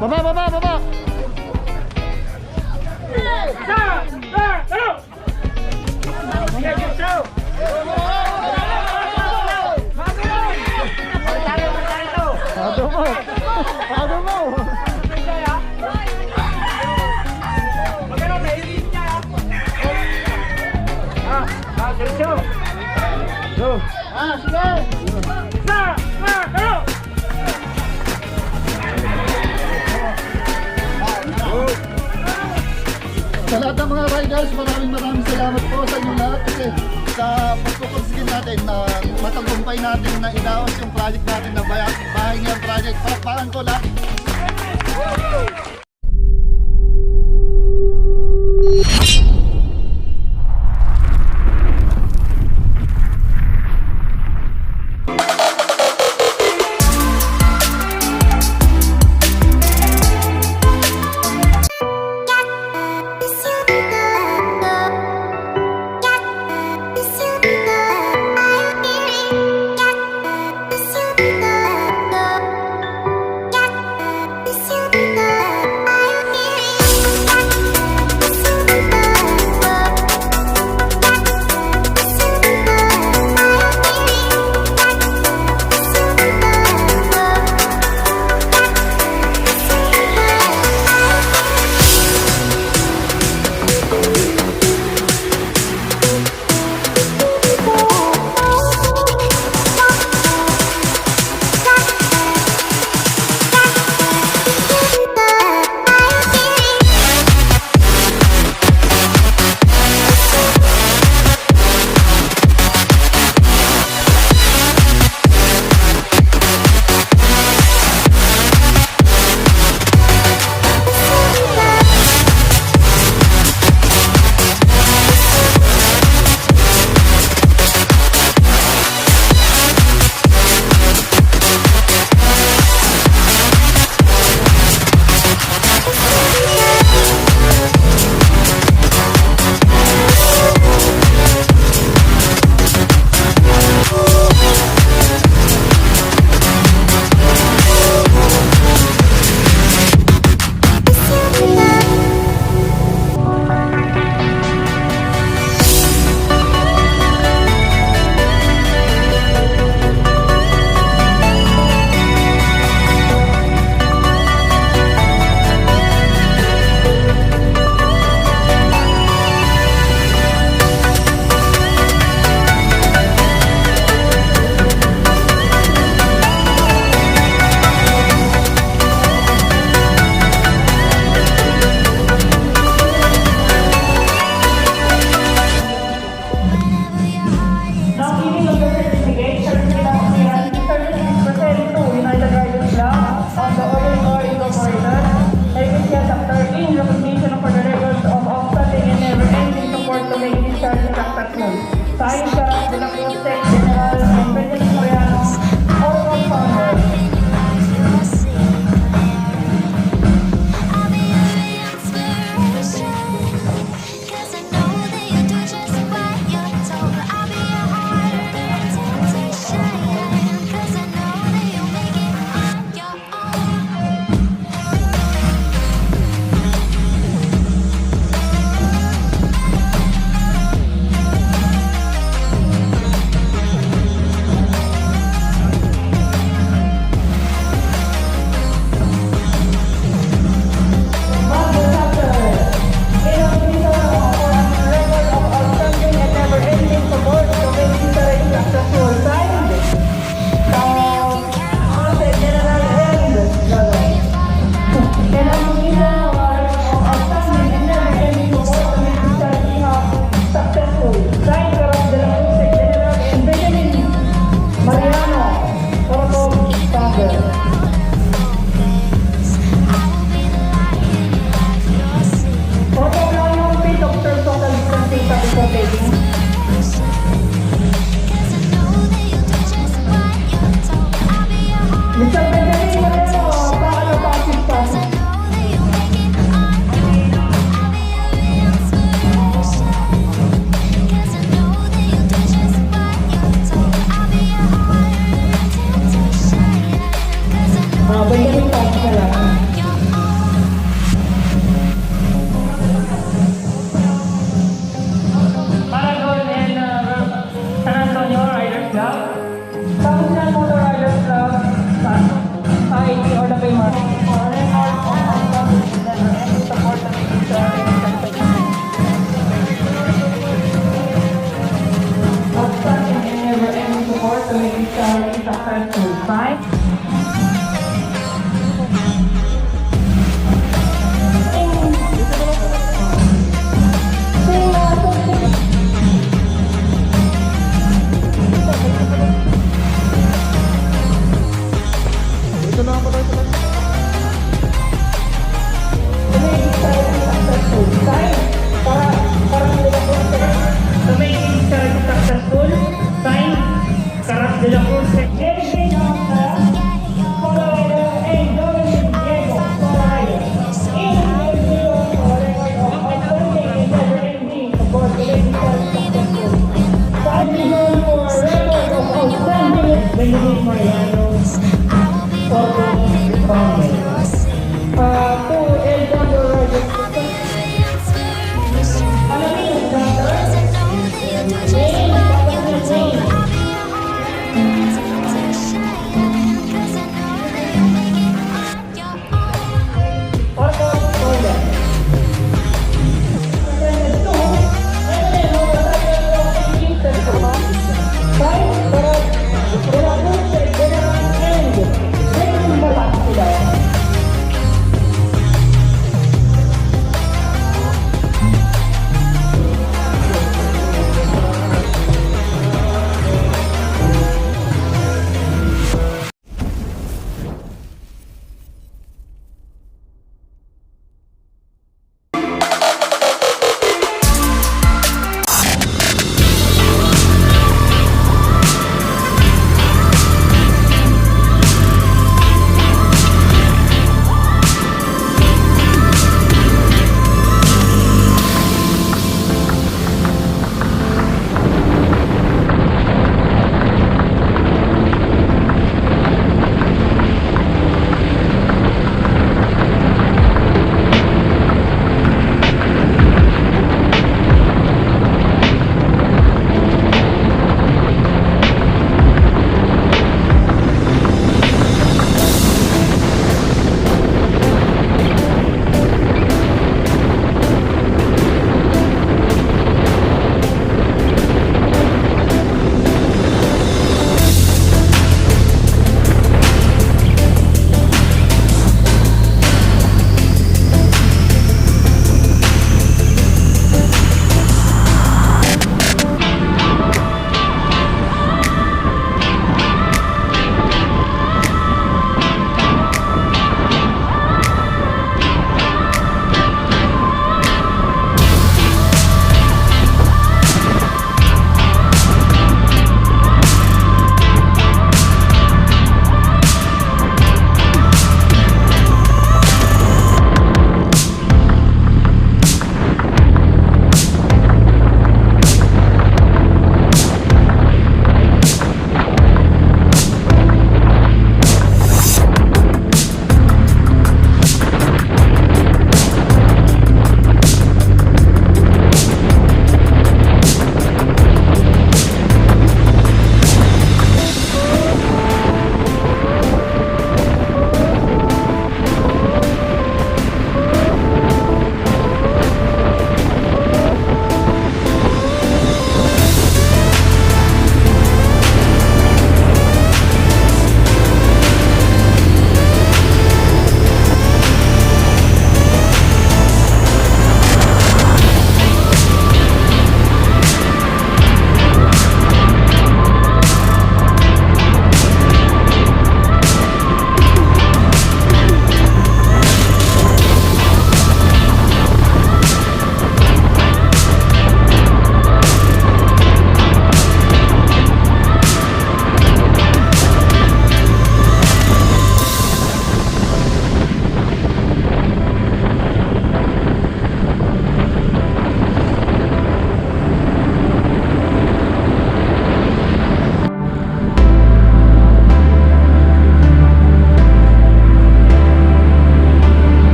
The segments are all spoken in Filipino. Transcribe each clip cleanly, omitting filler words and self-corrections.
Baba, baba, baba. Aduh mo. Aduh mo. Go. Sige. Sa lahat ng mga riders, maraming salamat po sa inyo lahat kasi sa pagpupursige natin na matagumpay natin na inaos yung project natin na bahay niya project. Parang ko lang.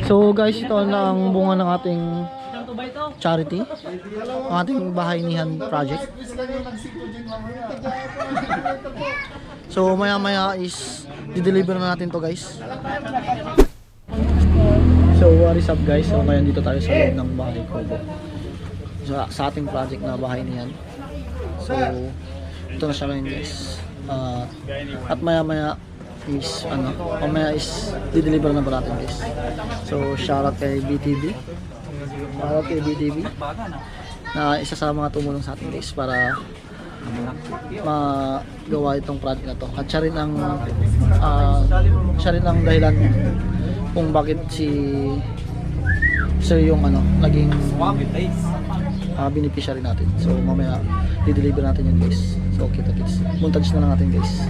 So guys, ito na ang bunga ng ating charity, ang ating bahay nihan project. So maya maya is di-deliver na natin to guys. So what is up guys, so ngayon dito tayo sa loob ng bahay ko sa ating project na bahay niyan. So ito na siya ngayon guys. At maya maya is mamaya is di-deliver na ba natin guys. So shoutout kay BTV, na isa sa mga tumulong sa atin guys para magawa itong project na to. At siya rin ang dahilan kung bakit sir yung naging beneficiary natin. So mamaya di-deliver natin yun guys. So kita kits, montage na lang natin guys.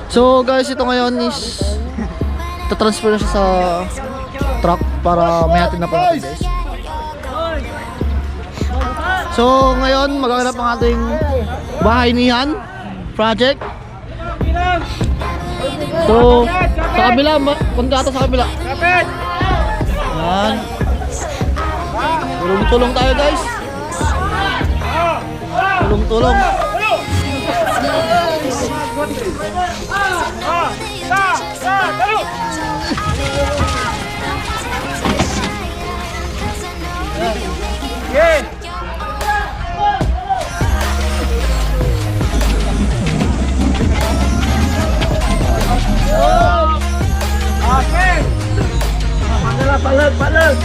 So guys, ito ngayon is tatransfer na siya sa truck para may hatid na po natin guys. So ngayon magaganap ang ating bahay niyan project. So sa kabila, punta ata sa kabila. Yan. Tulong-tulong tayo guys. Tulong-tulong. Palag.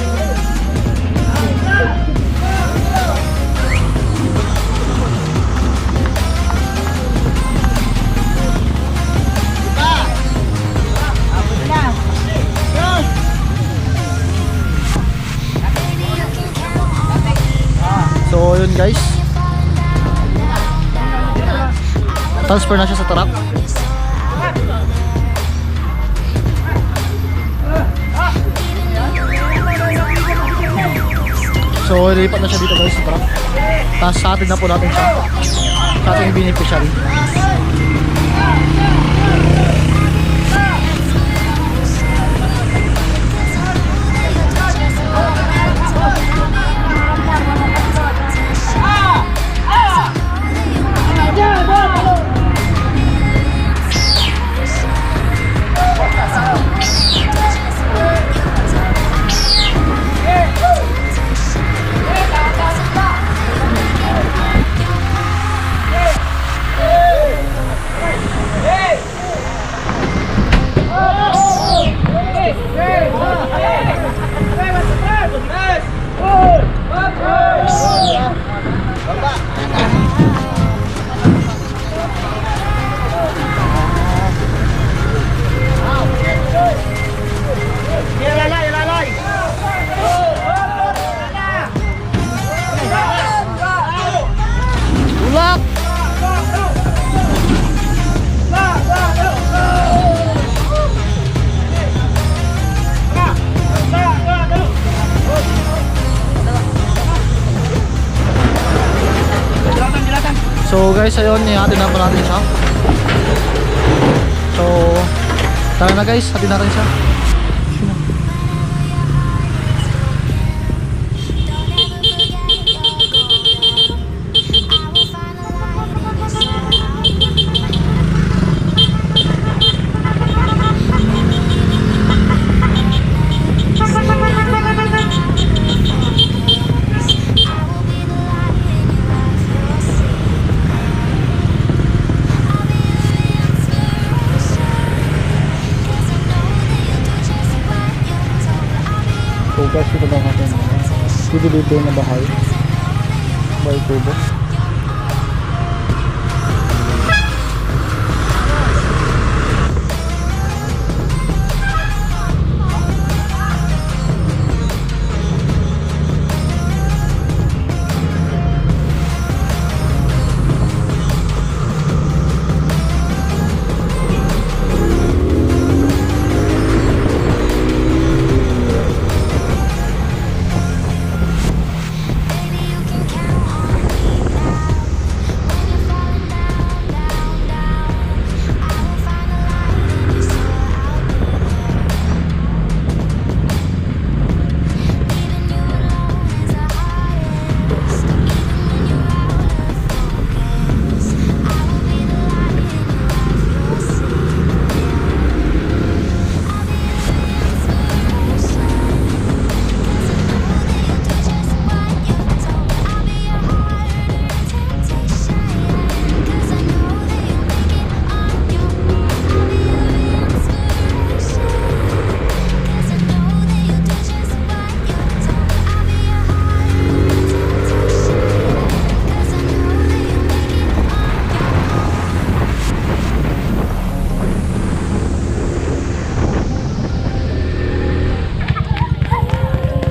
So yun guys, transfer na siya sa truck. So ilipat na siya dito guys sa truck. Tapos sa atin na po natin siya sa ating beneficiary. So guys, ayun, hatid na po natin siya. So tara na guys, hatid natin siya. guys, ito na natin i-deliver na bahay kubo.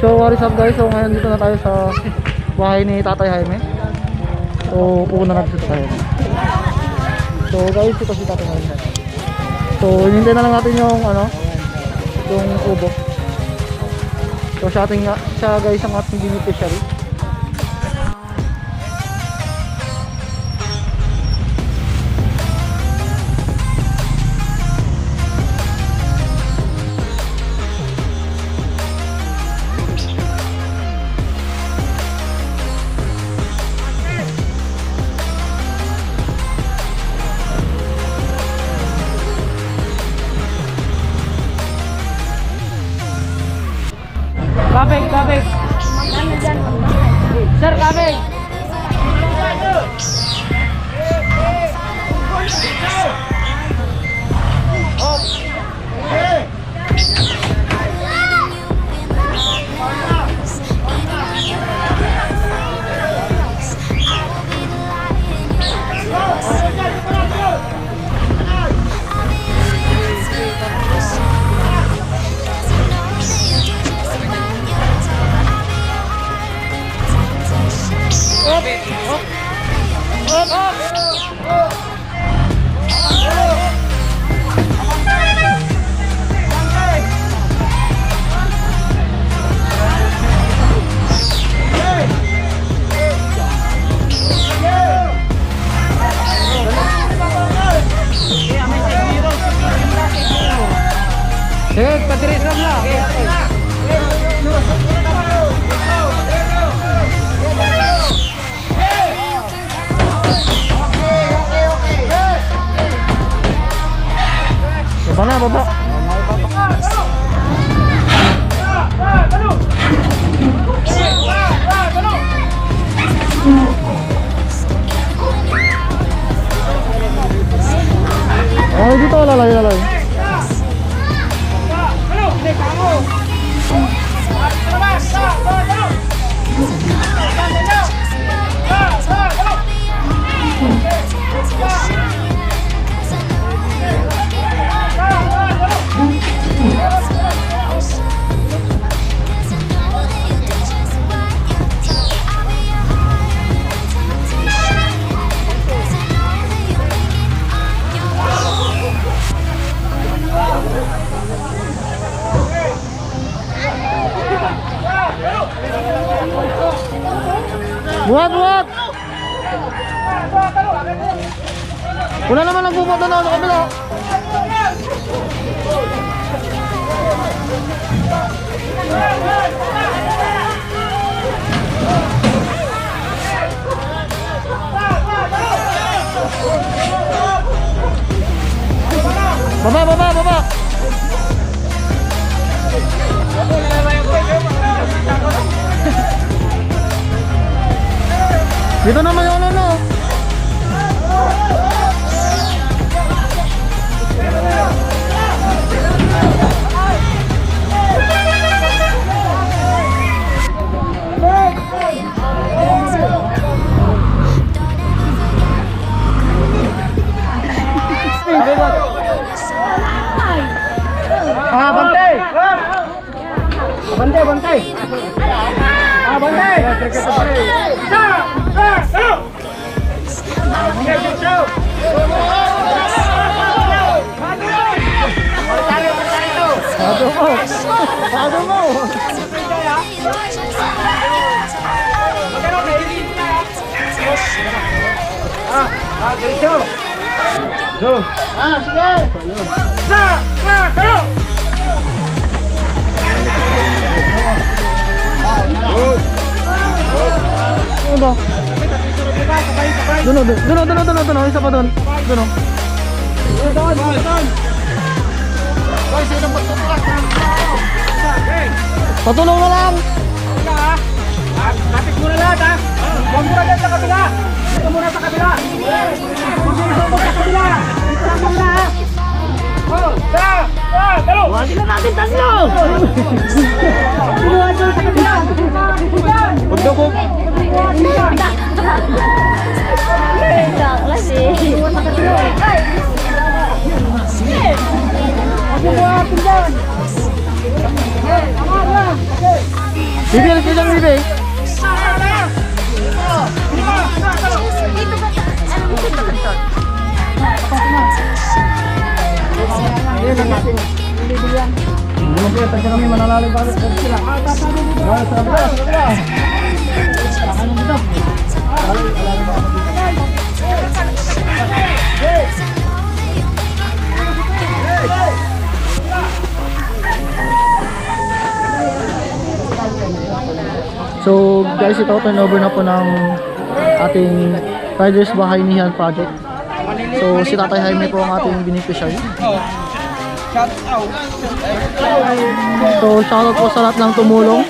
So what is up guys, so ngayon dito na tayo sa bahay ni Tatay Jaime. So pupunta natin sa Tatay Jaime. So guys, ito si Tatay Jaime. So hinintay na lang natin yung yung kubo. So siya guys ang ating beneficiary. Kabig. Sir, kabig. Baba. Oh, dito lalay. Buhat! Wala naman nagpupunta na sa kabila. Baba! Dito naman yung ano. Bantay, bantay. Ah, bantay. Sado mo! Sado mo! Ano ba? Doon, isa pa doon. Doon. Guys, sino magtutulak? Patulong na lang! Lapit muna lahat ha. Huwag muna dyan sa kabila. Dito muna sa kabila. Dito muna sa kabila. Dito lang muna ha. Dalo. Huwag na natin tatlo. Huwag doon sa kabila. Huwag daw po. Bibi, alis ka dyan, Bibi. Kami manalalim pa rin sila. So guys, ito turnover na po ng ating Riders Bahay Nihan project. So si Tatay Jaime po ang ating beneficiary. So shoutout po sa lahat ng tumulong.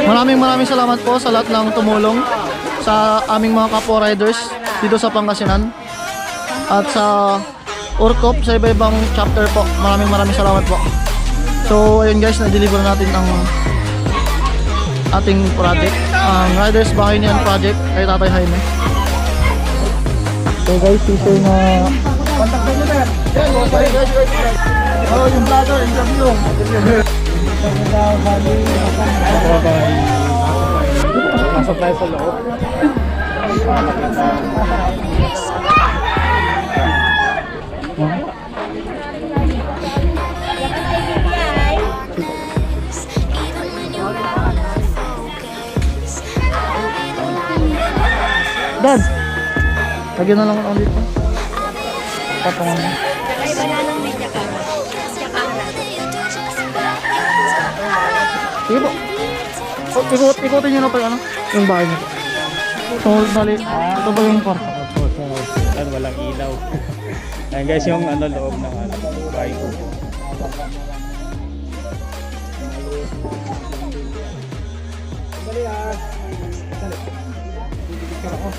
Maraming salamat po sa lahat ng tumulong sa aming mga kapwa riders dito sa Pangasinan at sa Orcop sa iba-ibang chapter po. Maraming salamat po. So ayun guys, na-deliver natin ang ating project, ang Riders Bahay Niyan project kay Tatay Jaime. So guys, teaser na Oh, yung vlogger, interview. Pasok tayo sa loob. Dad, lagyan na lang ako dito. Patungan mo. Sige po. Ikutin nyo na pa yung, yung bahay nyo. So, dali. Ito ba yung kwarto? Walang ilaw. Ayan guys, yung loob ng bahay ko.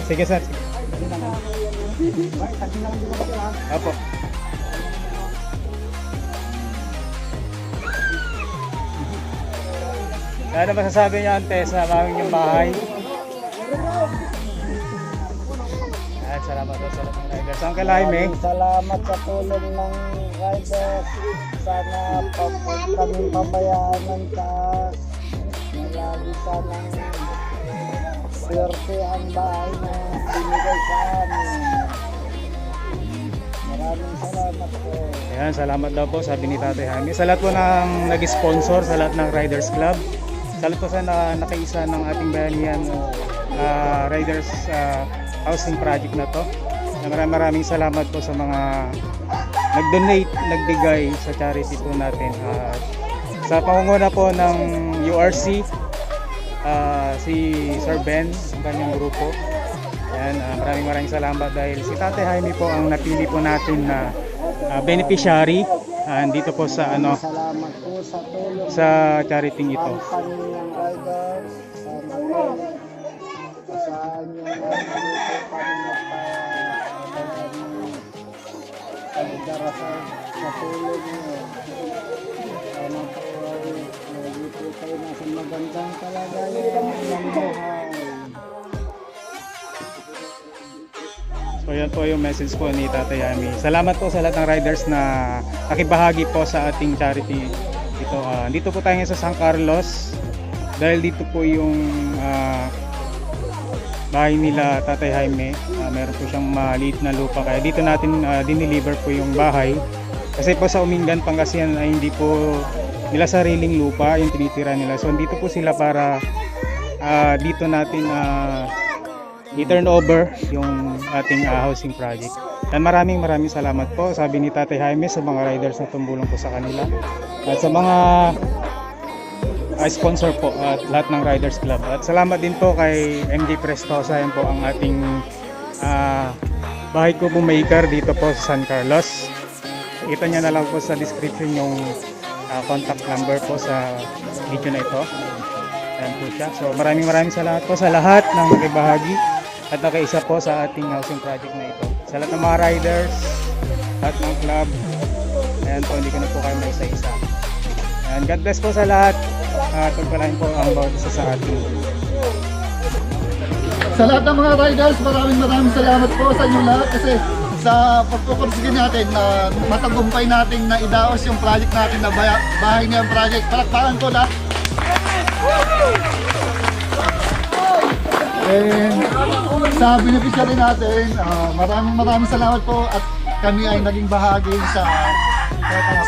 Sige sir. Apo. Ano masasabi niyo ante sa aming yung bahay? Salamat po sa lahat ng riders. Uncle Jaime. Salamat sa tulong ng riders. Sana kami pabayaan ng taas. Lagi sanang swerte ang bahay na binigay sa amin. Maraming salamat po. Ayan, salamat daw po sabi ni Tatay Jaime. Sa lahat po ng nag-sponsor, sa lahat ng Riders Club. Sa lahat po sa nakaisa ng ating bayanihan Riders housing project na to. Maraming salamat po sa mga nag-donate, nagbigay sa charity po natin. Sa pangunguna po ng URC, si Sir Ben, ang kanyang grupo. Ayan, maraming salamat dahil si Tatay Jaime po ang napili po natin na beneficiary dito po sa Salamat po sa tulong sa charity ito. ng kanilang riders. Sana po saan yung pagdarasal sa tulong nyo. Sana po lagi po kayo nasa magandang kalagayan ng buhay. So yan po yung message po ni Tatay Jaime. Salamat po sa lahat ng riders na nakibahagi po sa ating charity ito, Dito po tayo ngayon sa San Carlos dahil dito po yung bahay nila Tatay Jaime. Meron po siyang maliit na lupa kaya dito natin dineliver po yung bahay. Kasi po sa Umingan, Pangasinan ay hindi po nila sariling lupa yung tinitira nila. So dito po sila para dito natin i-turn over yung ating housing project. And maraming salamat po, sabi ni Tatay Jaime, sa mga riders na tumulong po sa kanila at sa mga sponsor po at lahat ng Riders Club. At salamat din po kay MD Prestosa, yan po ang ating bahay kubo maker dito po sa San Carlos. Kita niya na lang po sa description yung contact number po sa video na ito. Ayan po siya. So maraming salamat po sa lahat ng nakibahagi at nakaisa po sa ating housing project na ito. Sa lahat ng mga riders, lahat ng club, ayan po, hindi ko na po kayo may isa-isa. And God bless po sa lahat. Pagpalain po ang bawat isa sa ating. Sa lahat ng mga riders, maraming salamat po sa inyo lahat kasi sa pagpupursige natin na matagumpay natin na idaos yung project natin na bahay niya project. Palakpakan ko lahat. And sa beneficiary natin, maraming salamat po at kami ay naging bahagi sa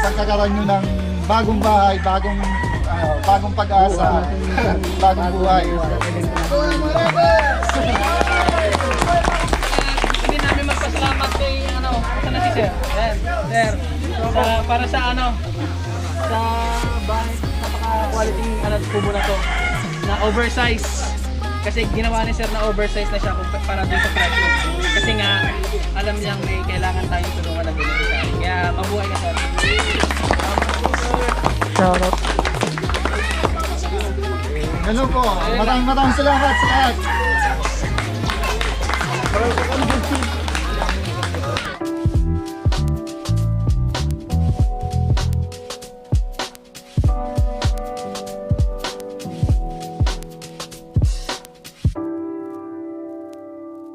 pagkakaroon nyo ng bagong bahay, bagong pag-asa, bagong buhay. Hindi namin magpasalamat kay sana si Sir. Sir, para sa sa bahay, napaka-quality kubo na to na oversize. Kasi ginawa ni Sir na oversize na siya para dito sa presyo. Kasi nga, alam niyang may kailangan tayong tulungan ng beneficiary. Kaya mabuhay ka, Sir. Shoutout. Hello po, maraming salamat sa lahat.